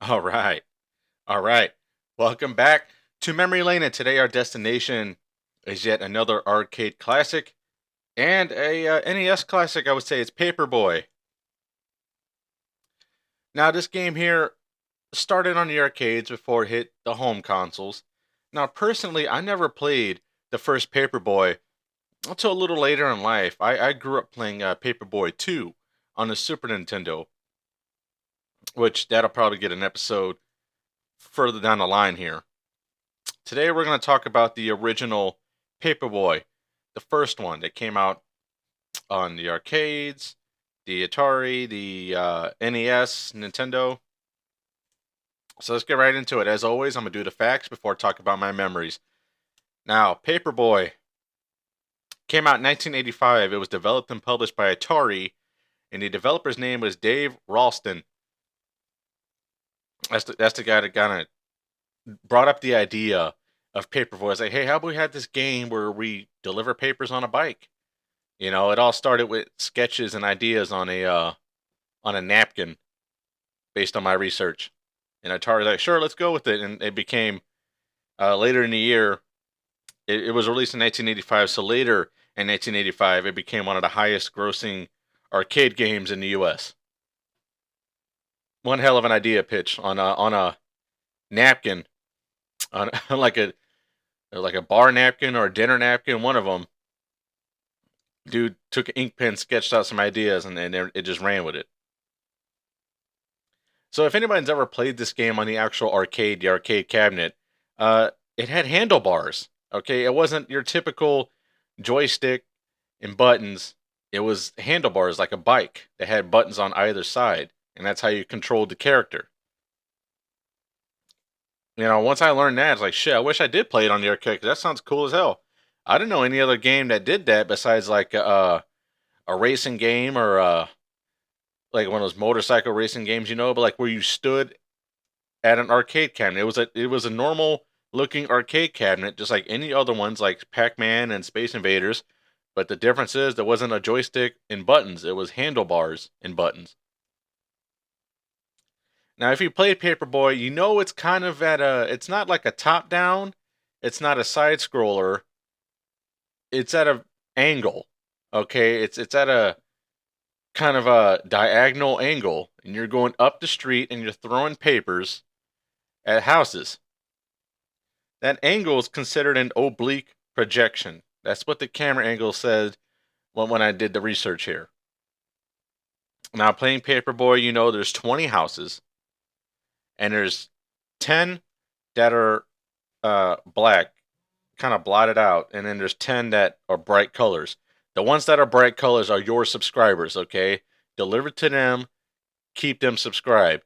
All right. All right. Welcome back to Memory Lane. And today our destination is yet another arcade classic and a NES classic. I would say it's Paperboy. Now, this game here started on the arcades before it hit the home consoles. Now, personally, I never played the first Paperboy until a little later in life. I grew up playing Paperboy 2 on the Super Nintendo, which that'll probably get an episode further down the line here. Today we're going to talk about the original Paperboy, the first one that came out on the arcades, the Atari, the NES, Nintendo. So let's get right into it. As always, I'm going to do the facts before I talk about my memories. Now, Paperboy came out in 1985. It was developed and published by Atari, and the developer's name was Dave Ralston. That's the guy that kind of brought up the idea of Paperboy. It's like, hey, how about we have this game where we deliver papers on a bike? You know, it all started with sketches and ideas on a napkin based on my research. And Atari's like, sure, let's go with it. And it became later in the year. It was released in 1985. So later in 1985, it became one of the highest grossing arcade games in the U.S. One hell of an idea pitch on a napkin, on like a bar napkin or a dinner napkin. One of them, dude took an ink pen, sketched out some ideas, and it just ran with it. So if anybody's ever played this game on the actual arcade, the arcade cabinet, it had handlebars. Okay, it wasn't your typical joystick and buttons. It was handlebars like a bike that had buttons on either side, and that's how you controlled the character. You know, once I learned that, it's like shit. I wish I did play it on the arcade. 'Cause that sounds cool as hell. I didn't know any other game that did that besides like a racing game or like one of those motorcycle racing games, you know, but like where you stood at an arcade cabinet. It was a normal looking arcade cabinet, just like any other ones, like Pac-Man and Space Invaders. But the difference is there wasn't a joystick and buttons; it was handlebars and buttons. Now, if you played Paperboy, you know it's kind of at a. It's not like a top-down. It's not a side scroller. It's at a angle. Okay, it's at a kind of a diagonal angle, and you're going up the street and you're throwing papers at houses. That angle is considered an oblique projection. That's what the camera angle said when I did the research here. Now, playing Paperboy, you know there's 20 houses, and there's 10 that are black, kind of blotted out, and then there's 10 that are bright colors. The ones that are bright colors are your subscribers, okay? Deliver to them, keep them subscribed.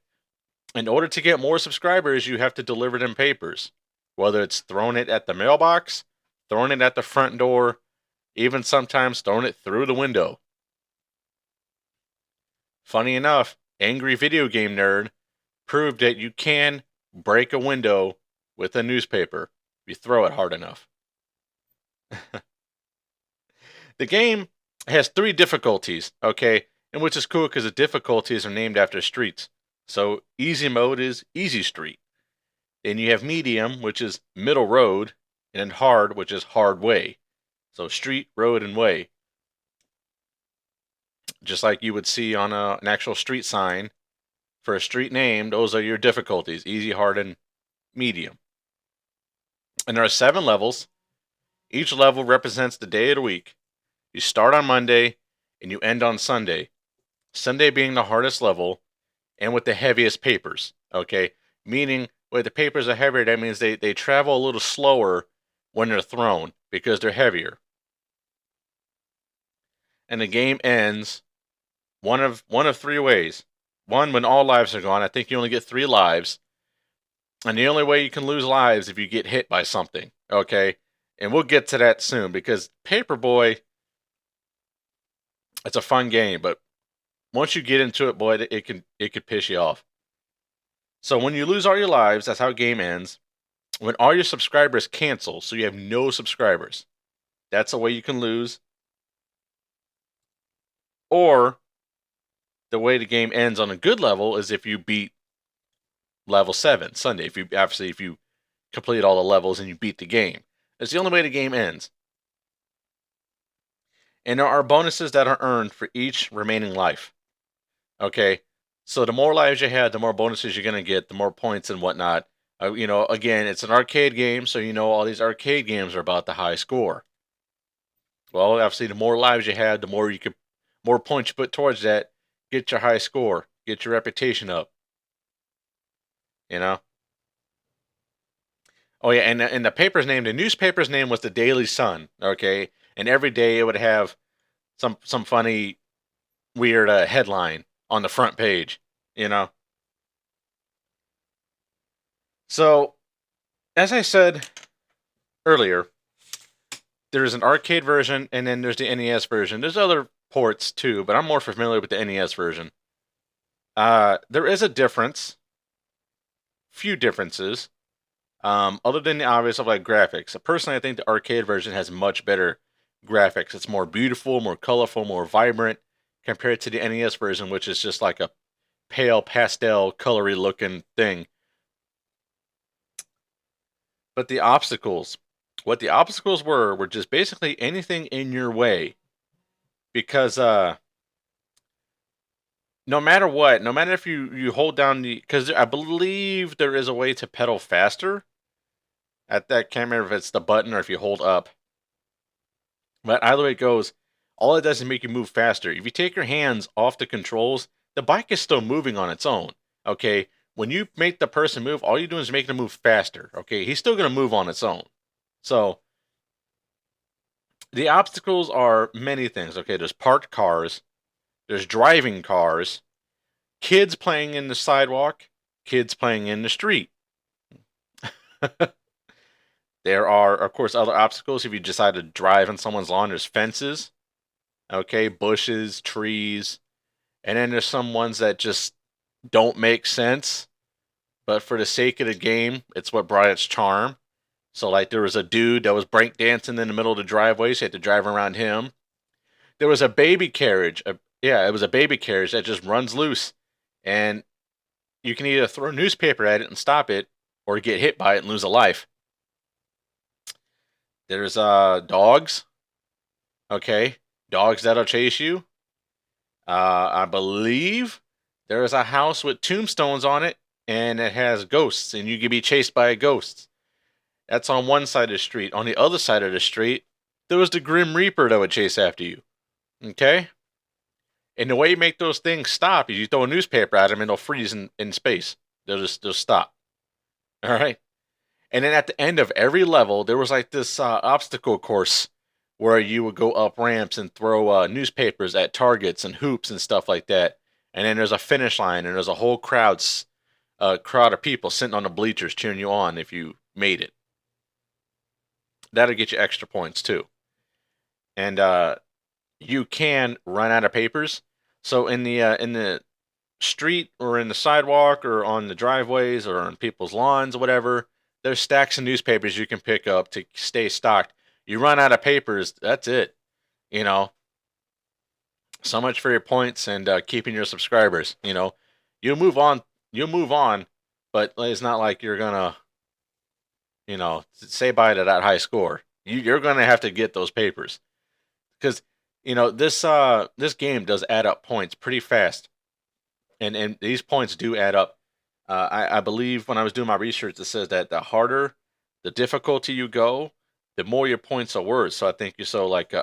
In order to get more subscribers, you have to deliver them papers. Whether it's throwing it at the mailbox, throwing it at the front door, even sometimes throwing it through the window. Funny enough, Angry Video Game Nerd proved that you can break a window with a newspaper if you throw it hard enough. The game has 3 difficulties, okay? And which is cool because the difficulties are named after streets. So easy mode is easy street. Then you have medium, which is middle road, and then hard, which is hard way. So street, road, and way. Just like you would see on an actual street sign for a street name, those are your difficulties: easy, hard, and medium. And there are 7 levels. Each level represents the day of the week. You start on Monday and you end on Sunday. Sunday being the hardest level and with the heaviest papers. Okay, meaning when the papers are heavier, that means they travel a little slower when they're thrown because they're heavier. And the game ends one of 3 ways. One, when all lives are gone. I think you only get 3 lives, and the only way you can lose lives if you get hit by something. Okay, and we'll get to that soon because Paperboy, it's a fun game, but once you get into it, boy, it could piss you off. So when you lose all your lives, that's how the game ends. When all your subscribers cancel, so you have no subscribers, that's a way you can lose. Or the way the game ends on a good level is if you beat level 7 Sunday. If you complete all the levels and you beat the game, it's the only way the game ends. And there are bonuses that are earned for each remaining life. Okay, so the more lives you have, the more bonuses you're gonna get, the more points and whatnot. Again, it's an arcade game, so all these arcade games are about the high score. Well, obviously, the more lives you have, more points you put towards that, get your high score, get your reputation up. You know. Oh yeah, and the newspaper's name was the Daily Sun. Okay, and every day it would have some funny, weird headline on the front page. You know. So as I said earlier, there's an arcade version, and then there's the NES version. There's other ports too, but I'm more familiar with the NES version. There is a difference, few differences, other than the obvious of like graphics. Personally, I think the arcade version has much better graphics. It's more beautiful, more colorful, more vibrant compared to the NES version, which is just like a pale pastel, colory looking thing. But what the obstacles were just basically anything in your way, because no matter what, no matter if you hold down because I believe there is a way to pedal faster. At that, can't remember if it's the button or if you hold up. But either way it goes, all it does is make you move faster. If you take your hands off the controls, the bike is still moving on its own. Okay, when you make the person move, all you're doing is making them move faster. Okay, he's still gonna move on its own. So the obstacles are many things. Okay, there's parked cars, there's driving cars, kids playing in the sidewalk, kids playing in the street. There are, of course, other obstacles. If you decide to drive on someone's lawn, there's fences, okay, bushes, trees, and then there's some ones that just don't make sense. But for the sake of the game, it's what brought its charm. So, like, there was a dude that was break dancing in the middle of the driveway, so you had to drive around him. There was a baby carriage. Yeah, it was a baby carriage that just runs loose, and you can either throw newspaper at it and stop it, or get hit by it and lose a life. There's dogs. Okay, dogs that'll chase you. I believe there is a house with tombstones on it, and it has ghosts, and you can be chased by a ghost. That's on one side of the street. On the other side of the street, there was the Grim Reaper that would chase after you. Okay? And the way you make those things stop is you throw a newspaper at them and they'll freeze in space. They'll stop. All right? And then at the end of every level, there was like this obstacle course where you would go up ramps and throw newspapers at targets and hoops and stuff like that. And then there's a finish line, and there's a whole crowd of people sitting on the bleachers cheering you on if you made it. That'll get you extra points too. And you can run out of papers. So in the street or in the sidewalk or on the driveways or on people's lawns or whatever, there's stacks of newspapers you can pick up to stay stocked. You run out of papers, that's it. You know, so much for your points and keeping your subscribers. You'll move on. You'll move on, but it's not like you're gonna, say bye to that high score. You're gonna have to get those papers because this game does add up points pretty fast, and these points do add up. I believe when I was doing my research, it says that the harder the difficulty you go, the more your points are worth. So I think you so like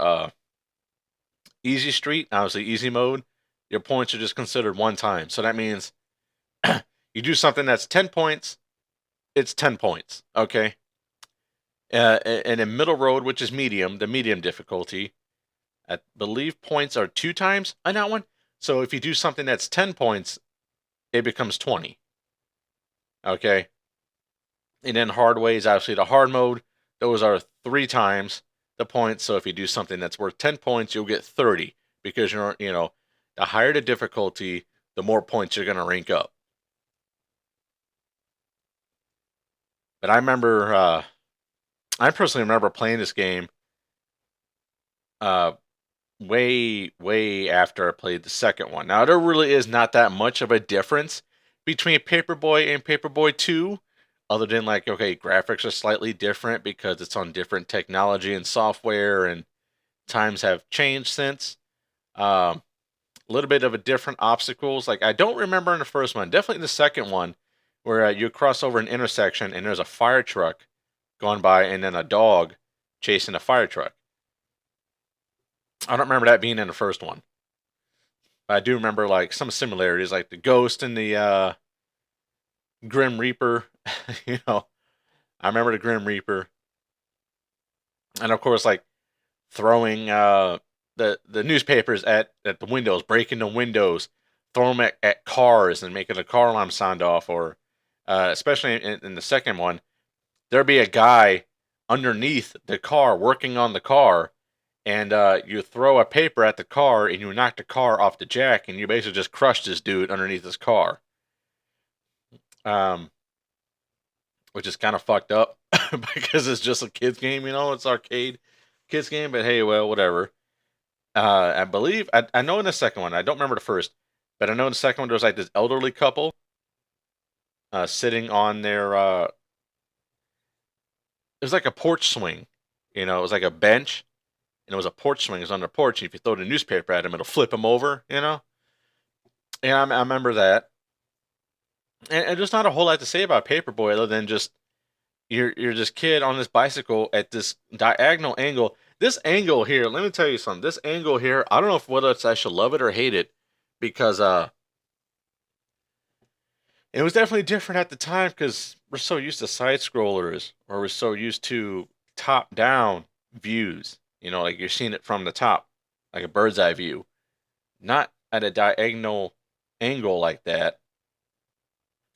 easy street, obviously easy mode, your points are just considered one time. So that means you do something that's 10 points, it's 10 points. Okay. And in middle road, which is medium, the medium difficulty, I believe points are 2 times on that one. So if you do something that's 10 points, it becomes 20. Okay. And then hard way is obviously the hard mode. Those are 3 times the points. So if you do something that's worth 10 points, you'll get 30 because the higher the difficulty, the more points you're going to rank up. But I personally remember playing this game way, way after I played the second one. Now, there really is not that much of a difference between Paperboy and Paperboy 2, other than like, okay, graphics are slightly different because it's on different technology and software, and times have changed since. A little bit of a different obstacles. Like I don't remember in the first one, definitely in the second one, where you cross over an intersection and there's a fire truck going by, and then a dog chasing a fire truck. I don't remember that being in the first one. But I do remember like some similarities, like the ghost and the Grim Reaper. you know, I remember the Grim Reaper, and of course, like throwing the newspapers at the windows, breaking the windows, throw them at cars and making a car alarm sound off, or especially in the second one, there'd be a guy underneath the car working on the car, and you throw a paper at the car and you knock the car off the jack, and you basically just crush this dude underneath his car. Um, which is kind of fucked up because it's just a kids game, it's arcade kids game, but hey, well, whatever. I believe I know in the second one, I don't remember the first, but I know in the second one there was like this elderly couple sitting on their it was like a porch swing, it was like a bench, and it was a porch swing. It was on their porch, and if you throw the newspaper at them, it'll flip them over. And I remember that, and there's not a whole lot to say about Paperboy other than just you're this kid on this bicycle at this diagonal angle. This angle here, let me tell you something. This angle here, I don't know whether I should love it or hate it, because it was definitely different at the time because we're so used to side scrollers, or we're so used to top down views. Like you're seeing it from the top, like a bird's eye view, not at a diagonal angle like that.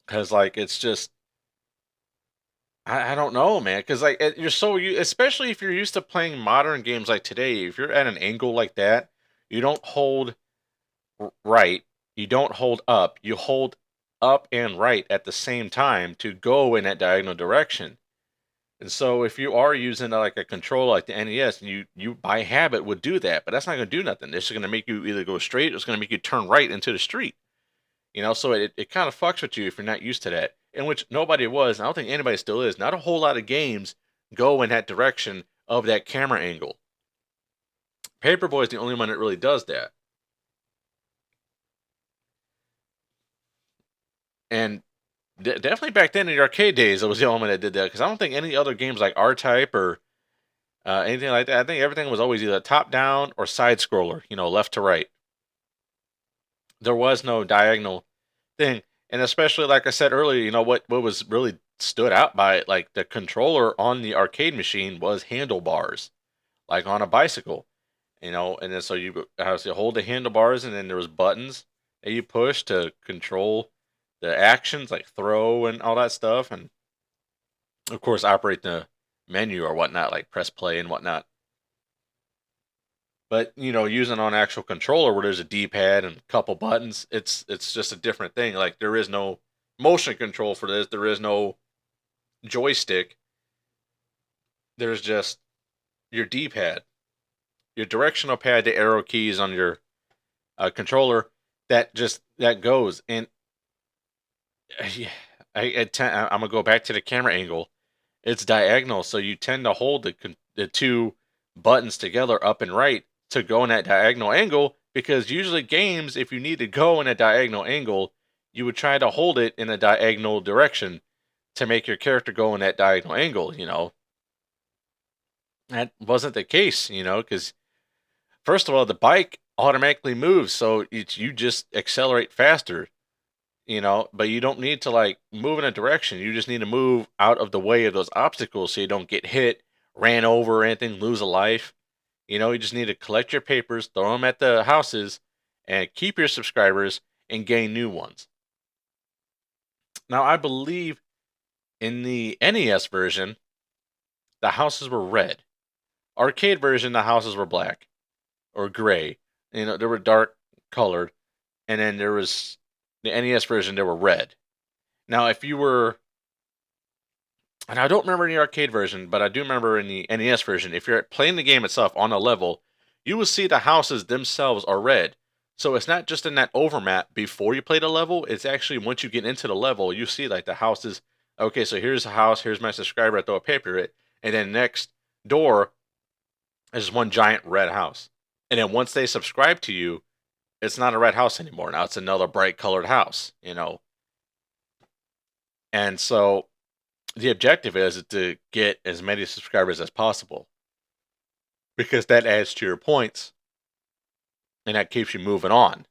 Because like it's just I don't know, man. Because like you're especially if you're used to playing modern games like today. If you're at an angle like that, you don't hold right, you don't hold up, you hold up and right at the same time to go in that diagonal direction. And so if you are using like a controller like the NES, and you by habit would do that, but that's not going to do nothing. It's just going to make you either go straight, or it's going to make you turn right into the street. So it kind of fucks with you if you're not used to that. In which nobody was, and I don't think anybody still is. Not a whole lot of games go in that direction of that camera angle. Paperboy is the only one that really does that. And definitely back then in the arcade days, it was the only one that did that, because I don't think any other games like R-Type or anything like that. I think everything was always either top down or side scroller, left to right. There was no diagonal thing. And especially like I said earlier, what was really stood out by it, like the controller on the arcade machine was handlebars, like on a bicycle. And then so you have to hold the handlebars, and then there was buttons that you push to control the actions, like throw and all that stuff, and of course operate the menu or whatnot, like press play and whatnot. But using on actual controller where there's a D-pad and a couple buttons, it's just a different thing. Like there is no motion control for this. There is no joystick. There's just your D-pad, your directional pad, the arrow keys on your controller that goes. And I'm gonna go back to the camera angle. It's diagonal, so you tend to hold the two buttons together, up and right, to go in that diagonal angle, because usually games, if you need to go in a diagonal angle, you would try to hold it in a diagonal direction to make your character go in that diagonal angle. That wasn't the case, because first of all, the bike automatically moves, so you just accelerate faster. But you don't need to like move in a direction. You just need to move out of the way of those obstacles so you don't get hit, ran over, or anything, lose a life. You just need to collect your papers, throw them at the houses, and keep your subscribers and gain new ones. Now, I believe in the NES version, the houses were red. Arcade version, the houses were black or gray. They were dark colored. And then there was the NES version, they were red. Now, if you were, and I don't remember in the arcade version, but I do remember in the NES version, if you're playing the game itself on a level, you will see the houses themselves are red. So it's not just in that overmap before you play the level. It's actually once you get into the level, you see like the houses. Okay, so here's a house. Here's my subscriber. I throw a paper at it, and then next door is one giant red house. And then once they subscribe to you, it's not a red house anymore. Now it's another bright colored house. And so the objective is to get as many subscribers as possible because that adds to your points and that keeps you moving on.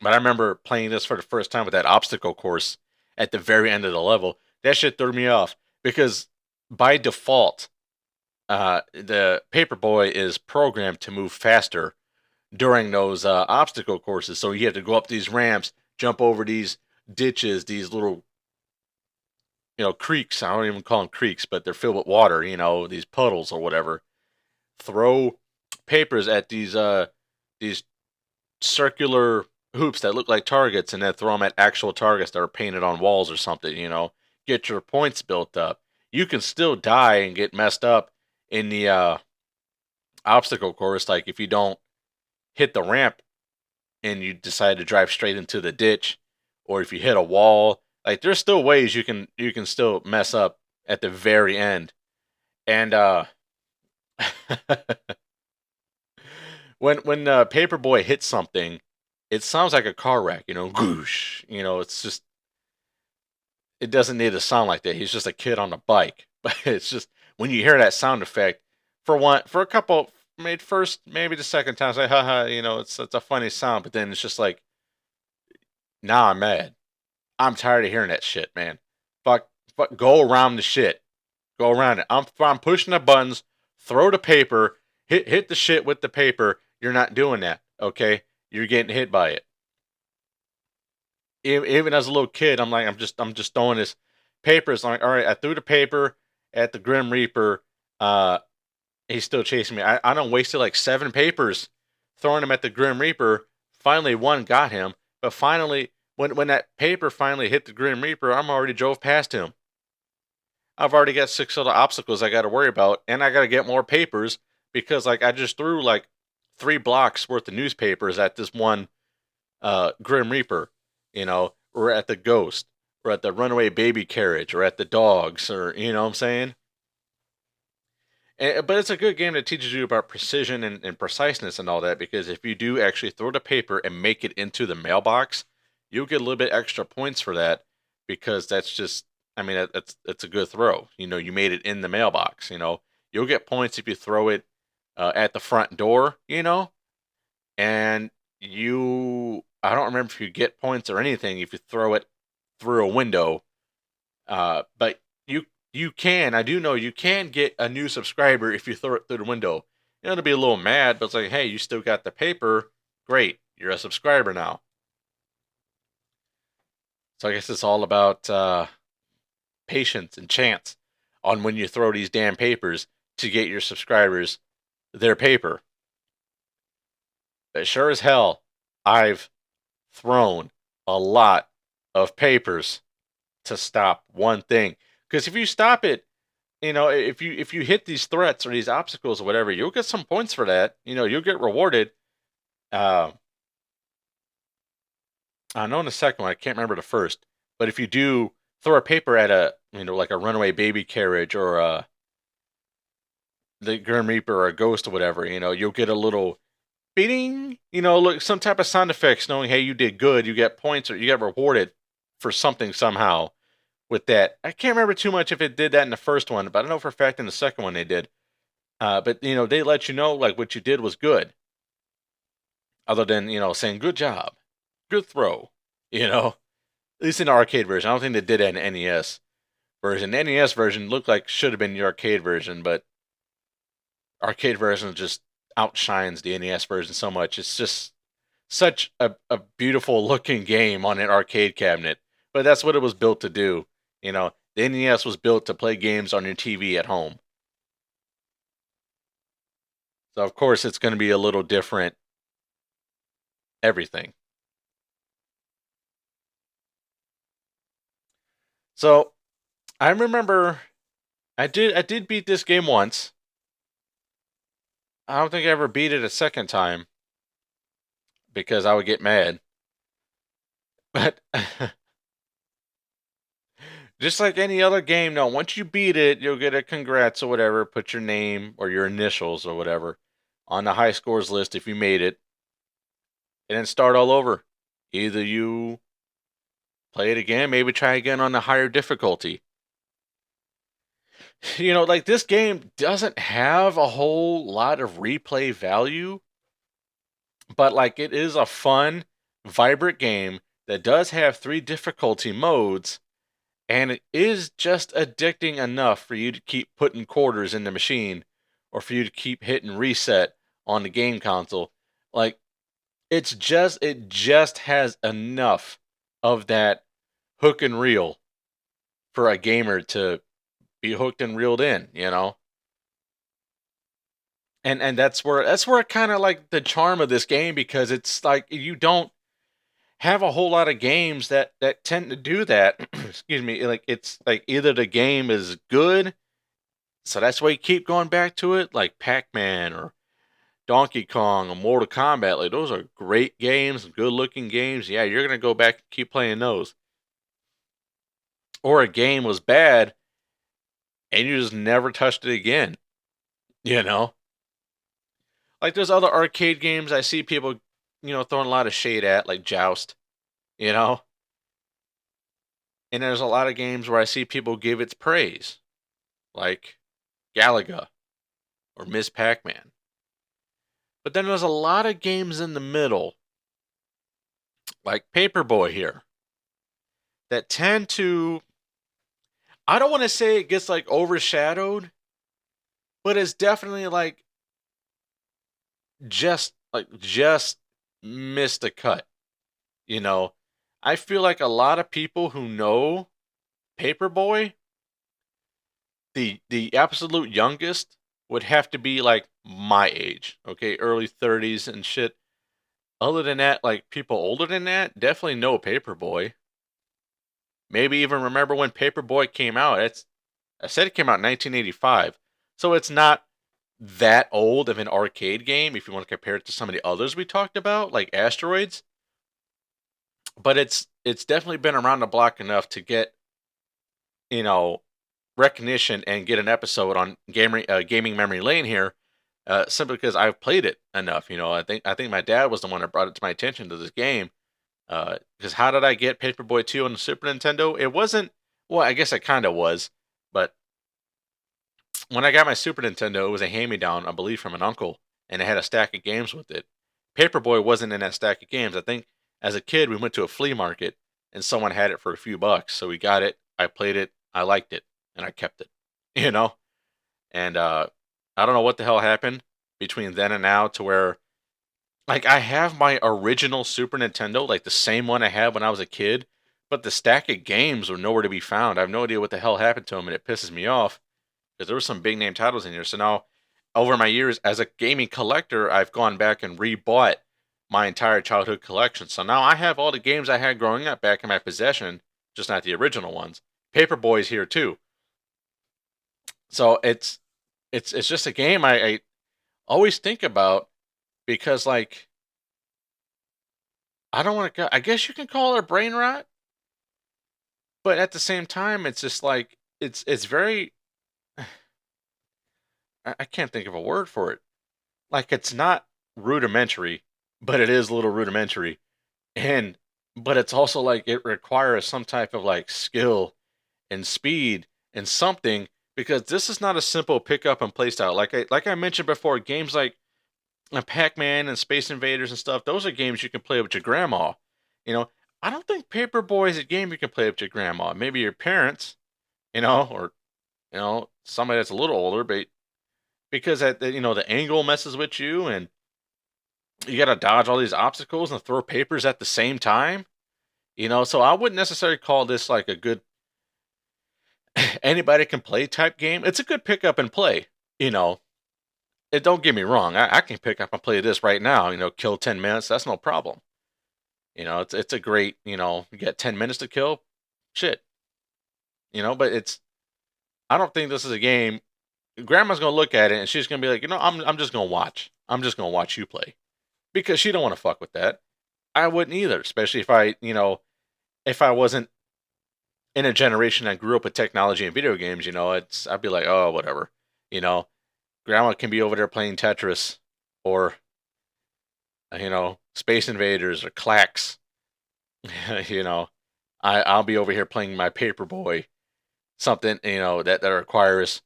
But I remember playing this for the first time with that obstacle course at the very end of the level. That shit threw me off because by default, the Paperboy is programmed to move faster during those obstacle courses. So you have to go up these ramps, jump over these ditches, these little creeks. I don't even call them creeks, but they're filled with water. These puddles or whatever. Throw papers at these circular hoops that look like targets, and then throw them at actual targets that are painted on walls or something. Get your points built up. You can still die and get messed up in the obstacle course, like if you don't hit the ramp and you decide to drive straight into the ditch, or if you hit a wall. Like there's still ways you can still mess up at the very end. And when Paperboy hits something, it sounds like a car wreck, goosh. It's just it doesn't need to sound like that. He's just a kid on a bike. But it's just when you hear that sound effect, for a couple, maybe the second time, it's like, haha, it's a funny sound, but then it's just like, now I'm mad. I'm tired of hearing that shit, man. Fuck, go around the shit. Go around it. I'm pushing the buttons, throw the paper, hit the shit with the paper. You're not doing that, okay? You're getting hit by it. Even as a little kid, I'm just throwing this paper. It's like, all right, I threw the paper at the Grim Reaper. Uh, he's still chasing me. I don't wasted like 7 papers throwing him at the Grim Reaper. Finally, one got him, but finally, when that paper finally hit the Grim Reaper, I'm already drove past him. I've already got 6 other obstacles I got to worry about, and I got to get more papers because like I just threw like 3 blocks worth of newspapers at this one Grim Reaper, or at the ghost, or at the runaway baby carriage, or at the dogs, or you know what I'm saying? But it's a good game that teaches you about precision and preciseness and all that because if you do actually throw the paper and make it into the mailbox, you'll get a little bit extra points for that because that's just, I mean, that's a good throw. You made it in the mailbox. You'll get points if you throw it at the front door. And I don't remember if you get points or anything if you throw it through a window. But I do know you can get a new subscriber if you throw it through the window. It'll be a little mad, but it's like, hey, you still got the paper. Great, you're a subscriber now. So I guess it's all about patience and chance on when you throw these damn papers to get your subscribers their paper. But sure as hell, I've thrown a lot of papers to stop one thing. Because if you stop it, if you hit these threats or these obstacles or whatever, you'll get some points for that. You'll get rewarded. I know in the second one, I can't remember the first, but if you do throw a paper at like a runaway baby carriage or the Grim Reaper or a ghost or whatever, you'll get a little beating, look, some type of sound effects knowing, hey, you did good, you get points or you get rewarded for something somehow with that. I can't remember too much if it did that in the first one, but I know for a fact in the second one they did. But they let you know like what you did was good, other than saying good job, good throw. At least in the arcade version. I don't think they did that in NES version. The NES version looked like should have been the arcade version, but arcade version just outshines the NES version so much. It's just such a beautiful looking game on an arcade cabinet. But that's what it was built to do. The NES was built to play games on your TV at home. So of course it's going to be a little different everything. So I remember I did beat this game once. I don't think I ever beat it a second time. because I would get mad. But just like any other game, no, once you beat it, you'll get a congrats or whatever, put your name or your initials or whatever on the high scores list if you made it, and then start all over. Either you play it again, maybe try again on the higher difficulty. Like this game doesn't have a whole lot of replay value, but like it is a fun, vibrant game that does have 3 difficulty modes, and it is just addicting enough for you to keep putting quarters in the machine or for you to keep hitting reset on the game console. Like it just has enough of that hook and reel for a gamer to be hooked and reeled in. And that's where kind of like the charm of this game, because it's like you don't have a whole lot of games that tend to do that. Excuse me. Like it's like either the game is good, so that's why you keep going back to it, like Pac-Man or Donkey Kong or Mortal Kombat. Like those are great games, good looking games. Yeah, you're gonna go back and keep playing those. Or a game was bad and you just never touched it again. You know, like there's other arcade games I see people, throwing a lot of shade at, like Joust. You know, and there's a lot of games where I see people give its praise, like Galaga or Miss Pac-Man. But then there's a lot of games in the middle, like Paperboy here, that tend to, I don't want to say it gets like overshadowed, but it's definitely like just missed a cut. You know, I feel like a lot of people who know Paperboy, the absolute youngest would have to be like my age, okay, early 30s and shit. Other than that, like people older than that definitely know Paperboy. Maybe even remember when Paperboy came out. I said it came out in 1985, so it's not that old of an arcade game if you want to compare it to some of the others we talked about, like Asteroids. But it's definitely been around the block enough to get you know recognition and get an episode on gaming memory lane here, simply because I've played it enough. I think my dad was the one that brought it to my attention to this game. Because how did I get Paperboy 2 on the Super Nintendo? It wasn't. Well, I guess it kind of was, but when I got my Super Nintendo, it was a hand-me-down, I believe, from an uncle, and it had a stack of games with it. Paperboy wasn't in that stack of games. I think as a kid we went to a flea market and someone had it for a few bucks, so we got it. I played it. I liked it, and I kept it. You know, and I don't know what the hell happened between then and now to where, like, I have my original Super Nintendo, like the same one I had when I was a kid, but the stack of games were nowhere to be found. I have no idea what the hell happened to them, and it pisses me off because there were some big name titles in here. So now, over my years as a gaming collector, I've gone back and rebought my entire childhood collection. So now I have all the games I had growing up back in my possession, just not the original ones. Paperboy's here too. So it's just a game I always think about because, like, I don't want to. I guess you can call it a brain rot, but at the same time, it's just like it's very. I can't think of a word for it. Like it's not rudimentary, but it is a little rudimentary, and but it's also like it requires some type of like skill and speed and something, because this is not a simple pick up and play style. Like I mentioned before, games like Pac-Man and Space Invaders and stuff, those are games you can play with your grandma. You know, I don't think Paperboy is a game you can play with your grandma. Maybe your parents, or somebody that's a little older, but because the angle messes with you and you got to dodge all these obstacles and throw papers at the same time. So I wouldn't necessarily call this like a good anybody can play type game. It's a good pick up and play. You know, don't get me wrong. I can pick up and play this right now. Kill 10 minutes. That's no problem. It's a great. You get 10 minutes to kill. Shit. But I don't think this is a game. Grandma's gonna look at it and she's gonna be like, I'm just gonna watch. I'm just gonna watch you play. because she don't want to fuck with that. I wouldn't either, especially if if I wasn't in a generation that grew up with technology and video games. I'd be like, oh, whatever. You know, Grandma can be over there playing Tetris or Space Invaders or Clax. you know, I'll be over here playing my Paperboy, something that requires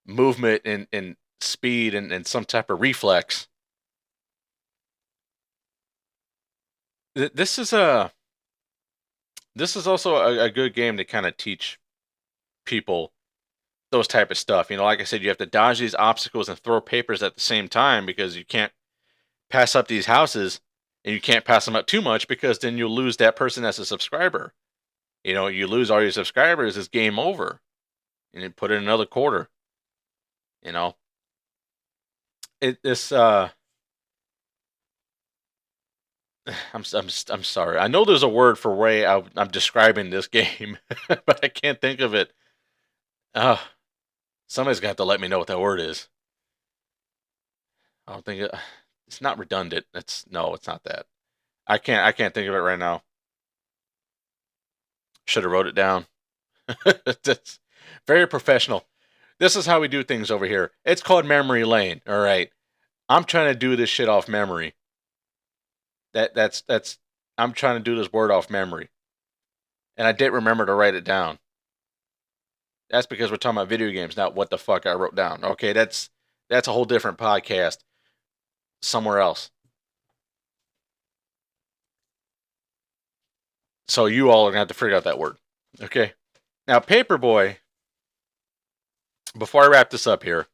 movement and speed and some type of reflex. This is also a good game to kind of teach people those type of stuff. Like I said, you have to dodge these obstacles and throw papers at the same time because you can't pass up these houses and you can't pass them up too much because then you'll lose that person as a subscriber. You lose all your subscribers, it's game over. And you put in another quarter. You know, it this I'm sorry. I know there's a word for way I'm describing this game, but I can't think of it. Uh, Somebody's got to let me know what that word is. I don't think it's not redundant. No, it's not that. I can't think of it right now. Should have wrote it down. That's very professional. This is how we do things over here. It's called memory lane. All right. I'm trying to do this shit off memory. That's I'm trying to do this word off memory. And I didn't remember to write it down. That's because we're talking about video games, not what the fuck I wrote down. Okay, that's a whole different podcast somewhere else. So you all are gonna have to figure out that word. Okay. Now, Paperboy, before I wrap this up here,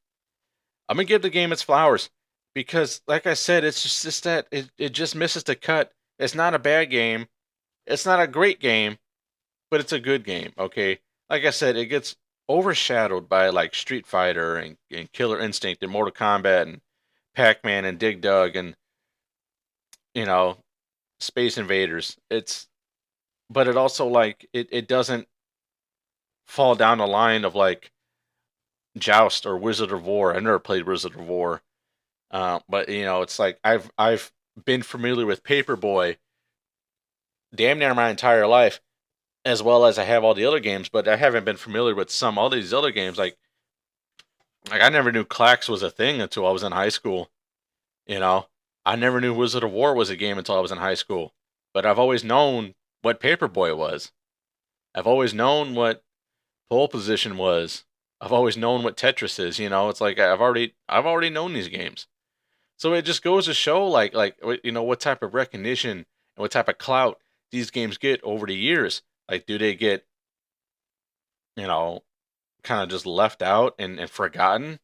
I'm gonna give the game its flowers. Because like I said, it's just that it just misses the cut. It's not a bad game. It's not a great game, but it's a good game, okay? Like I said, it gets overshadowed by like Street Fighter and Killer Instinct and Mortal Kombat and Pac-Man and Dig Dug and you know Space Invaders. But it also like it doesn't fall down the line of like Joust or Wizard of War. I never played Wizard of War, but it's like I've been familiar with Paperboy damn near my entire life, as well as I have all the other games, but I haven't been familiar with all these other games. Like I never knew Clax was a thing until I was in high school. You know, I never knew Wizard of War was a game until I was in high school. But I've always known what Paperboy was. I've always known what pole position was. I've always known what Tetris is. It's like I've already known these games. So it just goes to show like what type of recognition and what type of clout these games get over the years. Like, do they get you know kind of just left out and forgotten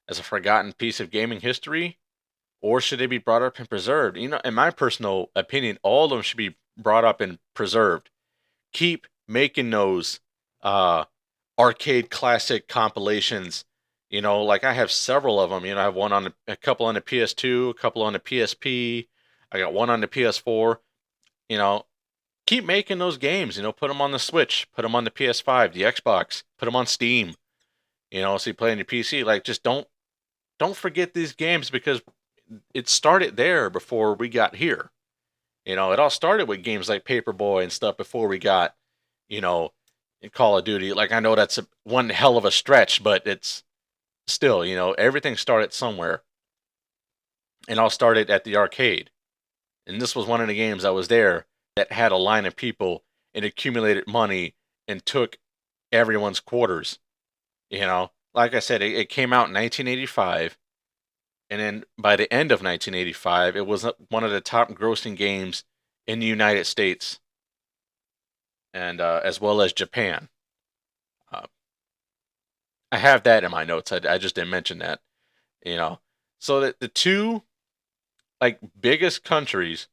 as a forgotten piece of gaming history? Or should they be brought up and preserved? In my personal opinion, all of them should be brought up and preserved. Keep making those arcade classic compilations. Like I have several of them. I have a couple on the PS2, a couple on the PSP. I got one on the PS4. You know, keep making those games. Put them on the Switch, put them on the PS5, the Xbox, put them on Steam. So you play on your PC. Like, just don't forget these games because it started there before we got here. It all started with games like Paperboy and stuff before we got, in Call of Duty. Like, I know that's one hell of a stretch, but it's still, everything started somewhere. And all started at the arcade. And this was one of the games that was there that had a line of people and accumulated money and took everyone's quarters. Like I said, it came out in 1985. And then by the end of 1985, it was one of the top grossing games in the United States and as well as Japan. Uh, I have that in my notes. I just didn't mention that. So that the two like biggest countries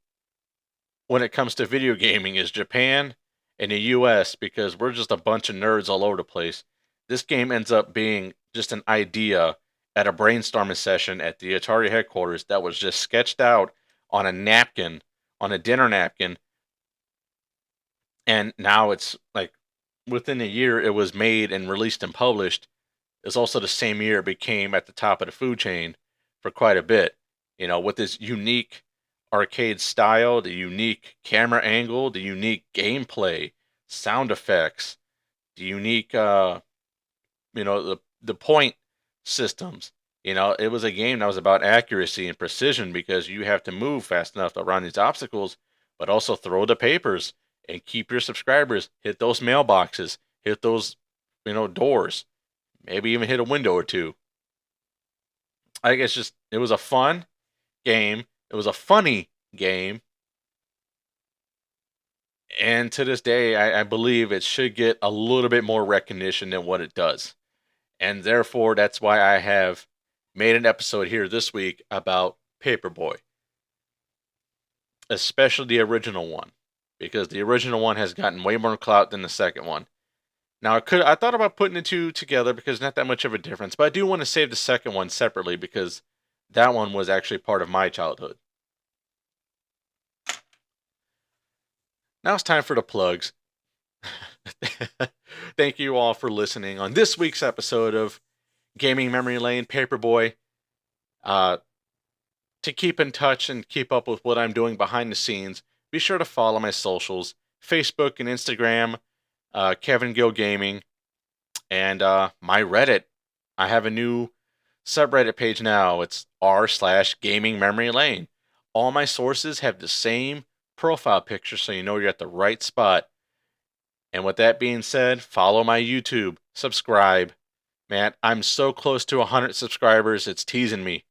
when it comes to video gaming is Japan and the US because we're just a bunch of nerds all over the place. This game ends up being just an idea at a brainstorming session at the Atari headquarters that was just sketched out on a napkin, on a dinner napkin. And now it's like within a year it was made and released and published. It's also the same year it became at the top of the food chain for quite a bit, with this unique arcade style, the unique camera angle, the unique gameplay, sound effects, the unique the point systems. It was a game that was about accuracy and precision because you have to move fast enough around these obstacles, but also throw the papers and keep your subscribers, hit those mailboxes, hit those doors, maybe even hit a window or two. I guess just it was a fun game. It was a funny game. And to this day, I believe it should get a little bit more recognition than what it does. And therefore, that's why I have made an episode here this week about Paperboy, especially the original one, because the original one has gotten way more clout than the second one. Now, I thought about putting the two together because not that much of a difference, but I do want to save the second one separately because that one was actually part of my childhood. Now it's time for the plugs. Thank you all for listening on this week's episode of Gaming Memory Lane Paperboy. To keep in touch and keep up with what I'm doing behind the scenes, be sure to follow my socials, Facebook and Instagram, Kevin Gill Gaming, and my Reddit. I have a new subreddit page now. It's r/gaming memory lane. All my sources have the same profile picture, so you know you're at the right spot. And with that being said, follow my YouTube, subscribe. Man, I'm so close to 100 subscribers, it's teasing me.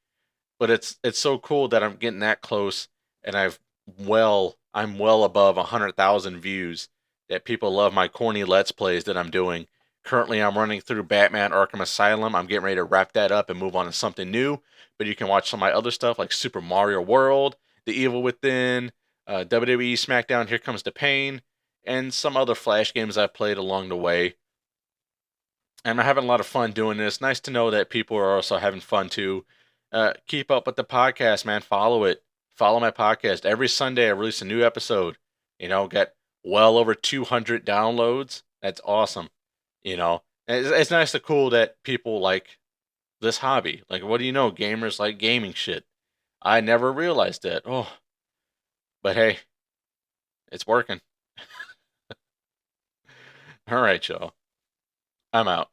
But it's so cool that I'm getting that close, and I'm well above 100,000 views. That people love my corny Let's Plays that I'm doing. Currently, I'm running through Batman Arkham Asylum. I'm getting ready to wrap that up and move on to something new. But you can watch some of my other stuff like Super Mario World, The Evil Within, WWE SmackDown, Here Comes the Pain, and some other Flash games I've played along the way. And I'm having a lot of fun doing this. Nice to know that people are also having fun too. Keep up with the podcast, man. Follow it. Follow my podcast. Every Sunday, I release a new episode. Got well over 200 downloads. That's awesome. It's nice to cool that people like this hobby. Like, what do you know? Gamers like gaming shit. I never realized that. Oh, but hey, it's working. All right, y'all. I'm out.